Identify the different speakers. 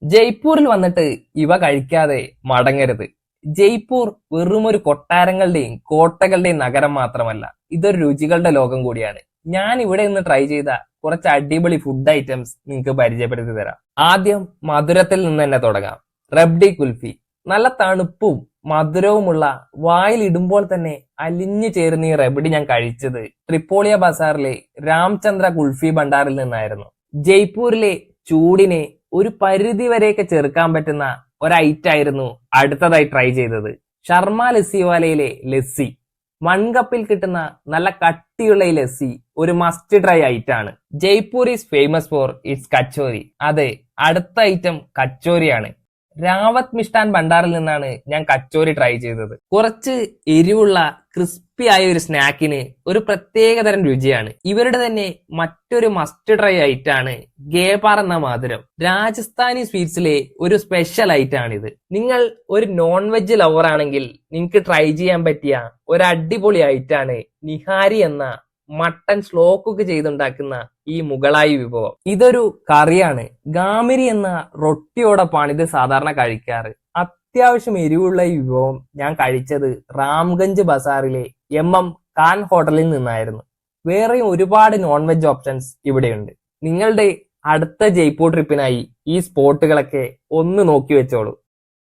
Speaker 1: ജയ്പൂരിൽ വന്നിട്ട് ഇവ കഴിക്കാതെ മടങ്ങരുത്. ജയ്പൂർ വെറുമൊരു കൊട്ടാരങ്ങളുടെയും കോട്ടകളുടെയും നഗരം മാത്രമല്ല, ഇതൊരു രുചികളുടെ ലോകം കൂടിയാണ്. ഞാൻ ഇവിടെ നിന്ന് ട്രൈ ചെയ്ത കുറച്ച് അടിപൊളി ഫുഡ് ഐറ്റംസ് നിങ്ങൾക്ക് പരിചയപ്പെടുത്തി തരാം. ആദ്യം മധുരത്തിൽ നിന്ന് തന്നെ തുടങ്ങാം. റബ്ഡി കുൽഫി. നല്ല തണുപ്പും മധുരവുമുള്ള, വായിൽ ഇടുമ്പോൾ തന്നെ അലിഞ്ഞു ചേരുന്ന ഈ റബ്ഡി ഞാൻ കഴിച്ചത് ട്രിപ്പോളിയ ബസാറിലെ രാംചന്ദ്ര കുൽഫി ഭണ്ഡാറിൽ നിന്നായിരുന്നു. ജയ്പൂരിലെ ചൂടിനെ ഒരു പരിധി വരെയൊക്കെ ചെറുക്കാൻ പറ്റുന്ന ഒരു ഐറ്റം ആയിരുന്നു അടുത്തതായി ട്രൈ ചെയ്തത്. ശർമ്മ ലസ്സിവാലയിലെ ലസ്സി. മൺകപ്പിൽ കിട്ടുന്ന നല്ല കട്ടിയുള്ള ഈ ലസ്സി ഒരു മസ്റ്റ് ട്രൈ ഐറ്റം ആണ്. Jaipur is famous for it's kachori. അതെ, അടുത്ത ഐറ്റം കച്ചോരിയാണ്. രാവത് മിഷ്ടാൻ ഭണ്ഡാറിൽ നിന്നാണ് ഞാൻ കച്ചോരി ട്രൈ ചെയ്തത്. കുറച്ച് എരിവുള്ള ക്രിസ്പി ആയ ഒരു സ്നാക്കിന് ഒരു പ്രത്യേകതരം രുചിയാണ്. ഇവരുടെ തന്നെ മറ്റൊരു മസ്റ്റ് ട്രൈ ഐറ്റം ആണ് ഗേപാർ എന്ന മധുരം. രാജസ്ഥാനി സ്വീറ്റ്സിലെ ഒരു സ്പെഷ്യൽ ഐറ്റം ആണിത്. നിങ്ങൾ ഒരു നോൺ വെജ് ലവർ ആണെങ്കിൽ നിങ്ങൾക്ക് ട്രൈ ചെയ്യാൻ പറ്റിയ ഒരു അടിപൊളി ഐറ്റം ആണ് നിഹാരി എന്ന മട്ടൺ സ്ലോ കുക്ക് ചെയ്തുണ്ടാക്കുന്ന ഈ മുഗളായി വിഭവം. ഇതൊരു കറിയാണ്. ഗാമിരി എന്ന റൊട്ടിയോടൊപ്പമാണ് ഇത് സാധാരണ കഴിക്കാറ്. അത്യാവശ്യം എരിവുള്ള ഈ വിഭവം ഞാൻ കഴിച്ചത് റാംഗഞ്ച് ബസാറിലെ MM ഖാൻ ഹോട്ടലിൽ നിന്നായിരുന്നു. വേറെയും ഒരുപാട് നോൺ വെജ് ഓപ്ഷൻസ് ഇവിടെയുണ്ട്. നിങ്ങളുടെ അടുത്ത ജയ്പൂർ ട്രിപ്പിനായി ഈ സ്പോട്ടുകളൊക്കെ ഒന്ന് നോക്കി വെച്ചോളൂ.